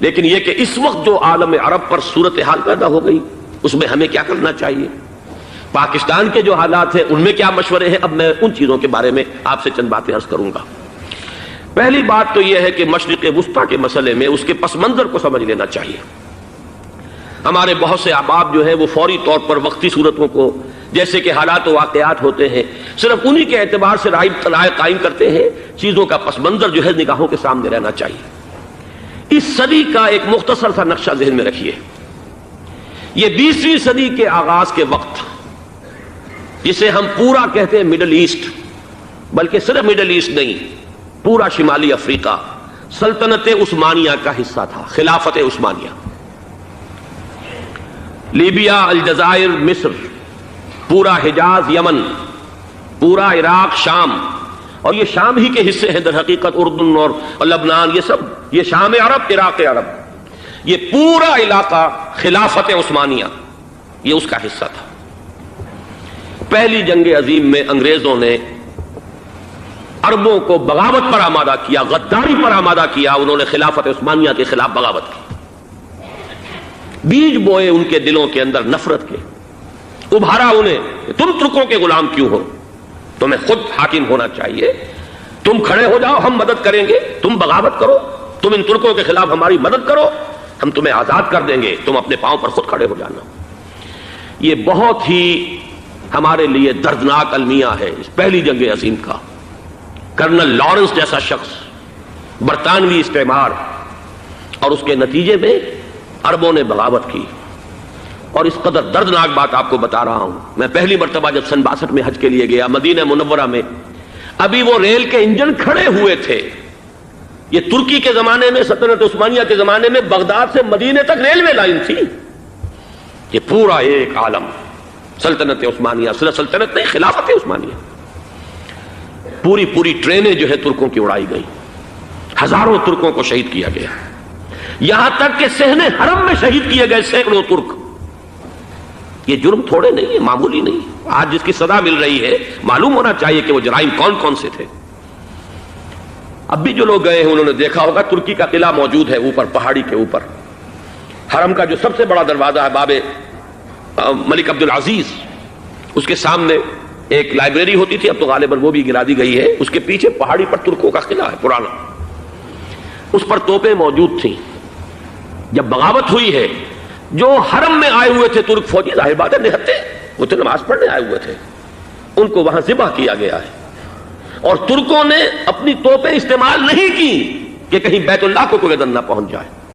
لیکن یہ کہ اس وقت جو عالم عرب پر صورتحال پیدا ہو گئی اس میں ہمیں کیا کرنا چاہیے، پاکستان کے جو حالات ہیں ان میں کیا مشورے ہیں، اب میں ان چیزوں کے بارے میں آپ سے چند باتیں عرض کروں گا۔ پہلی بات تو یہ ہے کہ مشرق وسطیٰ کے مسئلے میں اس کے پس منظر کو سمجھ لینا چاہیے۔ ہمارے بہت سے احباب جو ہیں وہ فوری طور پر وقتی صورتوں کو، جیسے کہ حالات و واقعات ہوتے ہیں، صرف انہی کے اعتبار سے رائے قائم کرتے ہیں، چیزوں کا پس منظر جو ہے نگاہوں کے سامنے رہنا چاہیے۔ اس صدی کا ایک مختصر سا نقشہ ذہن میں رکھیے۔ یہ 20ویں صدی کے آغاز کے وقت، جسے ہم پورا کہتے ہیں مڈل ایسٹ، بلکہ صرف مڈل ایسٹ نہیں، پورا شمالی افریقہ سلطنت عثمانیہ کا حصہ تھا، خلافت عثمانیہ۔ لیبیا، الجزائر، مصر، پورا حجاز، یمن، پورا عراق، شام، اور یہ شام ہی کے حصے ہیں در حقیقت، اردن اور لبنان، یہ سب یہ شام عرب، عراق عرب، یہ پورا علاقہ خلافت عثمانیہ یہ اس کا حصہ تھا۔ پہلی جنگ عظیم میں انگریزوں نے عربوں کو بغاوت پر آمادہ کیا، غداری پر آمادہ کیا، انہوں نے خلافت عثمانیہ کے خلاف بغاوت کی، بیج بوئے ان کے دلوں کے اندر نفرت کے، ابھارا انہیں، تم ترکوں کے غلام کیوں ہو، تمہیں خود حاکم ہونا چاہیے، تم کھڑے ہو جاؤ، ہم مدد کریں گے، تم بغاوت کرو، تم ان ترکوں کے خلاف ہماری مدد کرو، ہم تمہیں آزاد کر دیں گے، تم اپنے پاؤں پر خود کھڑے ہو جانا۔ یہ بہت ہی ہمارے لیے دردناک المیہ ہے اس پہلی جنگ عظیم کا۔ کرنل لارنس جیسا شخص، برطانوی استعمار، اور اس کے نتیجے میں عربوں نے بغاوت کی۔ اور اس قدر دردناک بات آپ کو بتا رہا ہوں، میں پہلی مرتبہ جب سن 62 میں حج کے لیے گیا مدینہ منورہ میں، ابھی وہ ریل کے انجن کھڑے ہوئے تھے۔ یہ ترکی کے زمانے میں، سلطنت عثمانیہ کے زمانے میں بغداد سے مدینے تک ریلوے لائن تھی۔ یہ پورا ایک عالم سلطنت عثمانیہ، صرف سلطنت نہیں، خلافت عثمانیہ، پوری ٹرینیں جو ہے ترکوں کی اڑائی گئی، ہزاروں ترکوں کو شہید کیا گیا، یہاں تک کہ صحن حرم میں شہید کیے گئے سینکڑوں ترک۔ یہ جرم تھوڑے نہیں ہے، معمولی نہیں۔ آج جس کی سزا مل رہی ہے، معلوم ہونا چاہیے کہ وہ جرائم کون کون سے تھے۔ اب بھی جو لوگ گئے ہیں انہوں نے دیکھا ہوگا، ترکی کا قلعہ موجود ہے اوپر پہاڑی کے اوپر، حرم کا جو سب سے بڑا دروازہ ہے باب ملک عبدالعزیز، اس کے سامنے ایک لائبریری ہوتی تھی، اب تو غالباً وہ بھی گرا دی گئی ہے، اس کے پیچھے پہاڑی پر ترکوں کا قلعہ ہے پرانا، اس پر توپیں موجود تھیں۔ جب بغاوت ہوئی ہے، جو حرم میں آئے ہوئے تھے ترک فوجی، ظاہر بات ہے نہتے، وہ تو نماز پڑھنے آئے ہوئے تھے، ان کو وہاں ذبح کیا گیا ہے۔ اور ترکوں نے اپنی توپیں استعمال نہیں کی کہ کہیں بیت اللہ کو کوئی اذن نہ پہنچ جائے۔